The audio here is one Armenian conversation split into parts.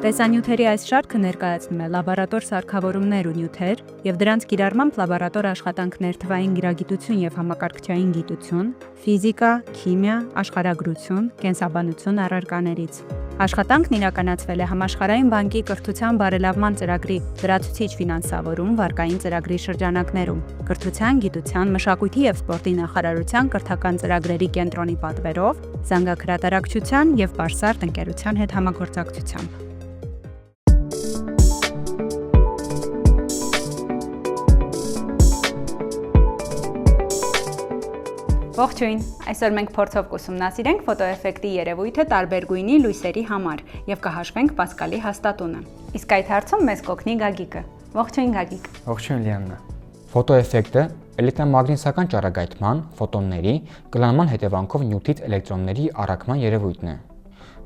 Տեսանյութերի այս շարքը ներկայացնում է լաբորատոր սարքավորումներ ու նյութեր և դրանց կիրառմամբ լաբորատոր աշխատանքներ թվային գիրագիտություն և համակարգչային գիտություն, ֆիզիկա, քիմիա, աշխարհագրություն, կենսաբանություն առարկաներից։ Աշխատանքն իրականացվել է Համաշխարհային բանկի կրթության բարելավման ծրագրի լրացուցիչ ֆինանսավորում վարկային ծրագրի շրջանակներում, Կրթության, գիտության, մշակույթի և սպորտի նախարարության կրթական ծրագրերի կենտրոնի պատվերով, զանգահրատարակչության և Բարսարդ ընկերության հետ համագործակցությամբ։ Ողջույն, այսօր մենք փորձով կուսումնասիրենք ֆոտոէֆեկտի երևույթը տարբեր գույնի լույսերի համար և կհաշվենք Պասկալի հաստատունը։ Իսկ այդ հարցում մեզ կօգնի Գագիկը։ Ողջույն Գագիկ։ Ողջույն Լիաննա։ Ֆոտոէֆեկտը էլեկտրամագնիսական ճառագայթման, ֆոտոնների, կլանման հետևանքով նյութից էլեկտրոնների առաքման երևույթն է։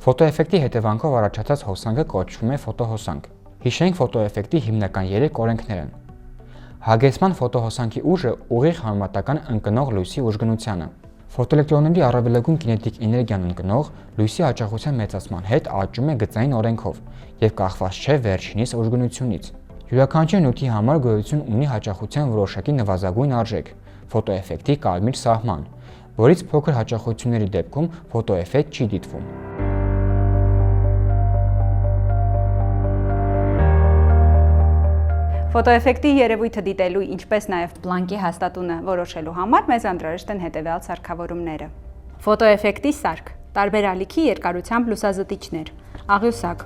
Ֆոտոէֆեկտի հետևանքով առաջացած հոսանքը կոչվում է ֆոտոհոսանք։ Հիշենք ֆոտոէֆեկտի հիմնական 3 օրենքները։ Հագեցման ֆոտոհոսանքի ուժը ուղիղ համեմատական ընկնող լույսի ուժգնությանը։ Ֆոտոէլեկտրոնների առավելագույն կինետիկ էներգիան ընկնող լույսի հաճախության մեծացման հետ աճում է գծային օրենքով և կախված չէ վերջինիս ուժգնությունից։ Յուրաքանչյուր նյութի համար գոյություն ունի հաճախության որոշակի նվազագույն արժեք՝ ֆոտոէֆեկտի կարմիր սահման, որից փոքր հաճախությունների դեպքում ֆոտոէֆեկտ չի դիտվում։ Ֆոտոէֆեկտի երևույթը դիտելու, ինչպես նաև Պլանկի հաստատունը որոշելու համար մեզ անհրաժեշտ են հետևյալ սարքավորումները։ Ֆոտոէֆեկտի սարք, տարբեր ալիքի երկարությամբ լուսազտիչներ, աղյուսակ։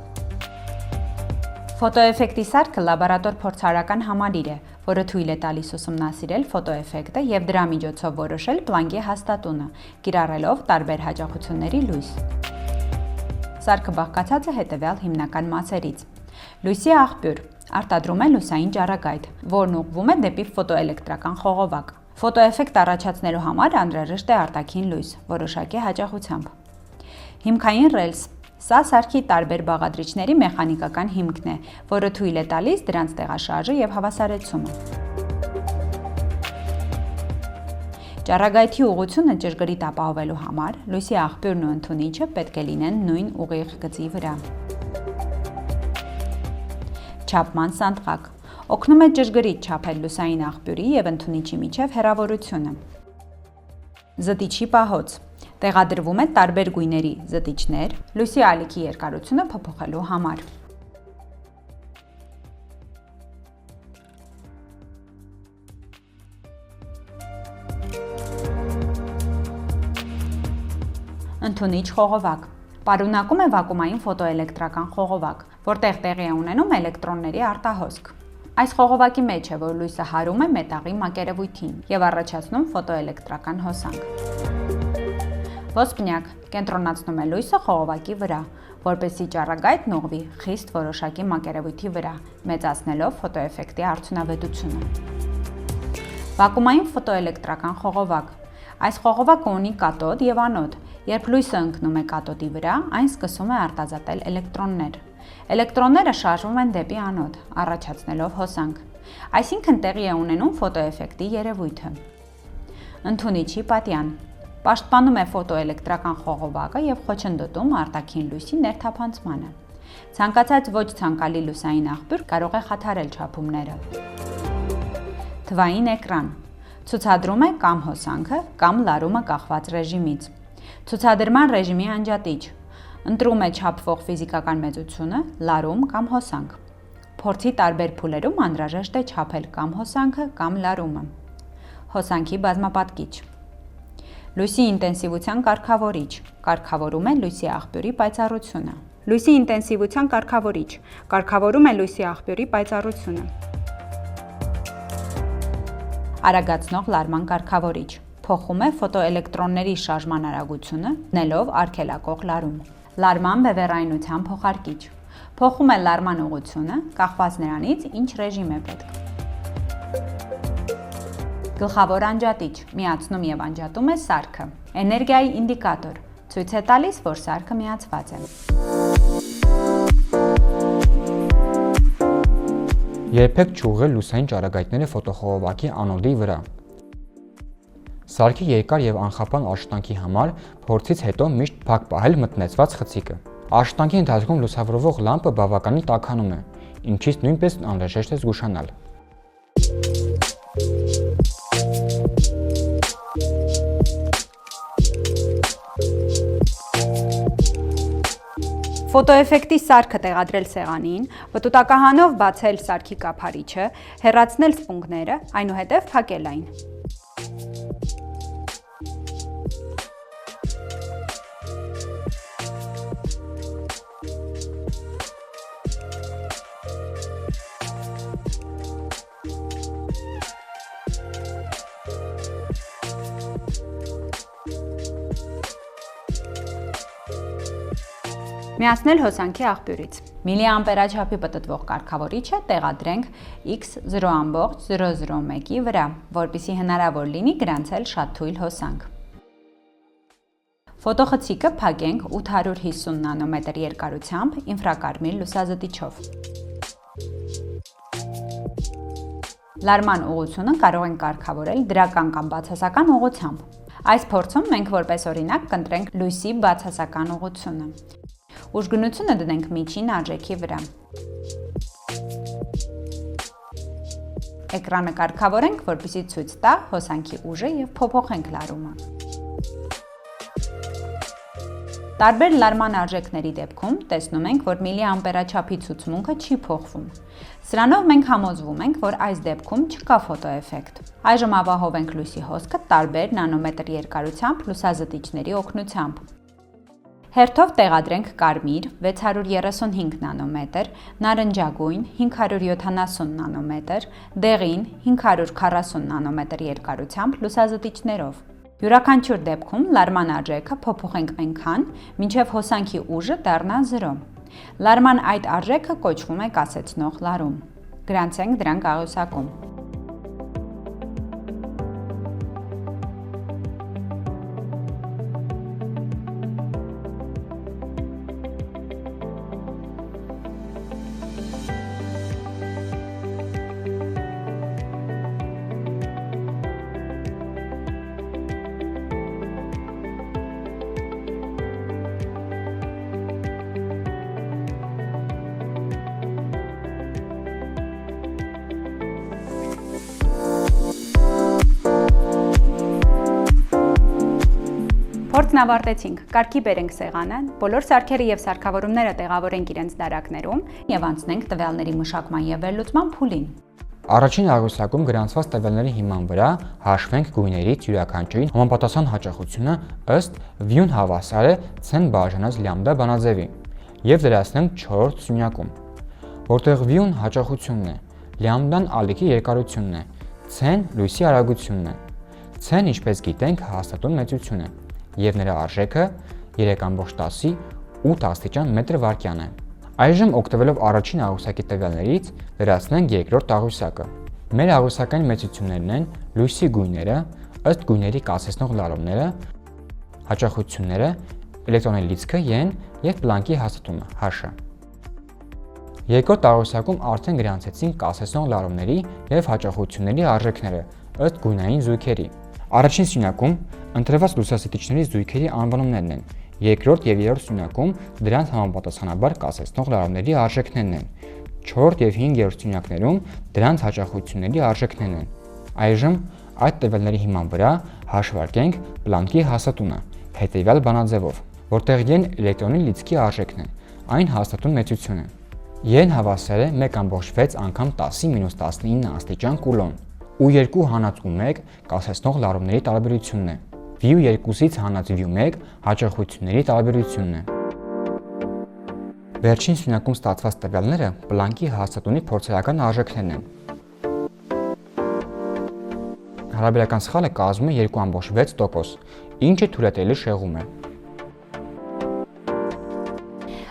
Ֆոտոէֆեկտի սարքը լաբորատոր փորձարարական համալիր է, որը թույլ է տալիս ուսումնասիրել ֆոտոէֆեկտը և դրա միջոցով որոշել Պլանկի հաստատունը, կիրառելով տարբեր հաճախությունների լույս։ Սարքը բաղկացած է հետևյալ հիմնական մասերից։ Լույսի աղբյուր արտադրում է լուսային ճառագայթ, որն ուղղվում է դեպի ֆոտոէլեկտրական խողովակ։ Ֆոտոէֆեկտ առաջացնելու համար անհրաժեշտ է արտաքին լույս, որոշակի հաճախությամբ։ Հիմքային ռելս։ Սա սարքի տարբեր բաղադրիչների մեխանիկական հիմքն է, որը թույլ է տալիս դրանց տեղաշարժը և հավասարեցումը։ Ճառագայթի ուղղությունը ճշգրիտ ապահովելու համար լույսի աղբյուրն ու ընդունիչը պետք է լինեն նույն ուղիղ գծի վրա։ Չափման սանդղակ օգնում է ճշգրիտ չափել լուսային աղբյուրի և ընդունիչի միջև հեռավորությունը։ Զտիչի պահոց տեղադրվում է տարբեր գույների զտիչներ լույսի ալիքի երկարությունը փոփոխելու համար։ Ընդունիչ խողովակ պարունակում է վակուումային ֆոտոէլեկտրական խողովակ, որտեղ տեղի է ունենում էլեկտրոնների արտահոսք։ Այս խողովակի մեջ է, որ լույսը հարում է մետաղի մակերևույթին և առաջացնում ֆոտոէլեկտրական հոսանք։ Ոսպնյակ կենտրոնացնում է լույսը խողովակի վրա, որպեսզի ճառագայթն ուղղվի խիստ որոշակի մակերևույթի վրա, մեծացնելով ֆոտոէֆեկտի արդյունավետությունը։ Վակուումային ֆոտոէլեկտրական խողովակ այս խողովակը ունի կաթոդ և անոդ։ Երբ լույսը ընկնում է կաթոդի վրա, այն սկսում է արտազատել էլեկտրոններ։ Էլեկտրոնները շարժվում են դեպի անոդ, առաջացնելով հոսանք։ Այսինքն տեղի է ունենում ֆոտոէֆեկտի երևույթը։ Ընդունիչի պատյան պաշտպանում է ֆոտոէլեկտրական խողովակը և խոչընդոտում արտաքին լույսի ներթափանցմանը։ Ցանկացած ոչ ցանկալի լուսային աղբյուր կարող է խաթարել չափումները։ Թվային էկրան ցուցադրում է կամ հոսանքը, կամ լարումը կախված ռեժիմից։ Ցուցադրման ռեժիմի անջատիչ ընտրում է չափվող ֆիզիկական մեծությունը, լարում կամ հոսանք։ Փորձի տարբեր փուլերում անհրաժեշտ է չափել կամ հոսանքը, կամ լարումը։ Հոսանքի բազմապատկիչ լույսի ինտենսիվության կարգավորիչ կարգավորում է լույսի աղբյուրի պայծառությունը։ Լույսի ինտենսիվության կարգավորիչ կարգավորում է լույսի աղբյուրի պայծառությունը։ Արագացնող լարման կարգավորիչ փոխում է ֆոտոէլեկտրոնների շարժման արագությունը, դնելով արգելակող լարում։ Լարման բևեռայնության փոխարկիչ փոխում է լարման ուղղությունը, կախված նրանից, ինչ ռեժիմ է պետք։ Գլխավոր անջատիչ միացնում և անջատում է սարքը։ Էներգիայի ինդիկատոր ցույց է տալիս, որ սարքը միացված է։ Երբեք չուղղել լուսային ճառագայթները ֆոտոխողովակի անոդի վրա։ Սարքի երկար և անխափան աշխատանքի համար փորձից հետո միշտ փակ պահել մտնեցված խցիկը։ Աշխատանքի ընթացքում լուսավորվող լամպը բավականին տաքանում է, ինչից նույնպես անհրաժեշտ է զգուշանալ։ Ֆոտոէֆեկտի սարքը տեղադրել սեղանին, վտուտակահանով բացել սարքի կափարիչը, հեռացնել սպունգները, այնուհետև փակել այն։ Միացնել հոսանքի աղբյուրից։ Միլիամպերաչափի պտտվող կարգավորիչը տեղադրենք X0.001-ի վրա, որպեսզի հնարավոր լինի գրանցել շատ թույլ հոսանք։ Ֆոտոխցիկը փակենք 850 նանոմետր երկարությամբ ինֆրակարմիր լուսազտիչով։ Լարման ուղղությունը կարող ենք կարգավորել դրական կամ բացասական ուղղությամբ։ Այս փորձում մենք որպես օրինակ կընտրենք լույսի բացասական ուղղությունը։ Ուժգնությունը դնենք միջին արժեքի վրա։ Էկրանը կարգավորենք, որպեսզի ցույց տա հոսանքի ուժը և փոփոխենք լարումը։ Տարբեր լարման արժեքների դեպքում տեսնում ենք, որ միլիամպերաչափի ցուցմունքը չի փոխվում։ Սրանով մենք համոզվում ենք, որ այս դեպքում չկա ֆոտոէֆեկտ։ Այժմ ապահովենք լույսի հոսքը տարբեր նանոմետր երկարությամբ լուսազտիչների օգնությամբ։ Հերթով տեղադրենք կարմիր 635 նանոմետր, նարնջագույն 570 նանոմետր, դեղին 540 նանոմետր երկարությամբ լուսազտիչներով։ Յուրաքանչյուր դեպքում լարման արժեքը փոփոխենք այնքան, մինչև հոսանքի ուժը դառնա 0։ Լարման այդ արժեքը կոչվում է կասեցնող լարում։ Գրանցենք դրան կաղյուսակում։ Փորձն ավարտեցինք, կարգի բերենք սեղանը, բոլոր սարքերը և սարքավորումները տեղավորենք իրենց դարակներում և անցնենք տվյալների մշակման և վերլուծման փուլին։ Առաջին աղյուսակում գրանցված տվյալների հիման վրա հաշվենք գույներից յուրաքանչյուրին համապատասխան հաճախությունը ըստ V-ուն հավասար է C-ն բաժանած լյամբդա բանաձևի և դրացնենք 4-րդ սյունյակում, որտեղ V-ուն հաճախությունն է, լյամբդան ալիքի երկարությունն է, C-ն լույսի արագությունն է, C-ն, ինչպես գիտենք, հաստատուն մեծություն է և նրա արժեքը 3.10-8 աստիճան մետր վարկյան է։ Այժմ օգտվելով առաջին աղյուսակի տվյալներից դրացնենք երկրորդ աղյուսակը։ Մեր աղյուսակային մեծություններն են լույսի գույները, ըստ գույների կասեցնող լարումները, հաճախությունները, էլեկտրոնի լիցքը N և Պլանկի հաստատումը H-ը։ Երկրորդ աղյուսակում արդեն գրանցեցինք կասեցնող լարումների և հաճախությունների արժեքները ըստ գույնային զույգերի։ Առաջին սյունյակում ընտրված լուսազտիչների զույգերի անվանումներն են, երկրորդ և երրորդ սյունյակում դրանց համապատասխանաբար կասեցնող լարումների արժեքներն են, չորրորդ և հինգերորդ սյունյակներում դրանց հաճախությունների արժեքներն են։ Այժմ այդ տվյալների հիման վրա հաշվարկենք Պլանկի հաստատումը հետևյալ բանաձևով, որտեղ N էլեկտրոնի լիցքի արժեքն է, այն հաստատուն մեծություն է։ N հավասար է 1.6 անգամ 10-19 աստիճան կուլոն, U2 հանած U1 կասեցնող լարումների տարբերությունն է, V2-ից հանած V1 հաճախությունների տարբերությունն է։ Վերջին սյունյակում ստացված տվյալները Պլանկի հաստատունի փորձարարական արժեքներն են։ Հարաբերական սխալը կազմում է 2.6%, ինչը թույլատրելի շեղում է։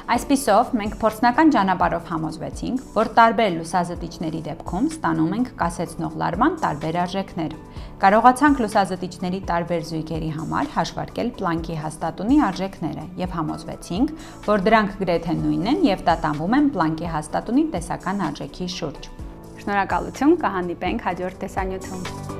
Այսպիսով, մենք փորձնական ճանապարհով համոզվեցինք, որ տարբեր լուսազտիչների դեպքում ստանում ենք կասեցնող լարման տարբեր արժեքներ։ Կարողացանք լուսազտիչների տարբեր զույգերի համար հաշվարկել Պլանկի հաստատունի արժեքները և համոզվեցինք, որ դրանք գրեթե նույնն են և տատանվում են Պլանկի հաստատունի տեսական արժեքի շուրջ։ Շնորհակալություն, կհանդիպենք հաջորդ տեսանյութում։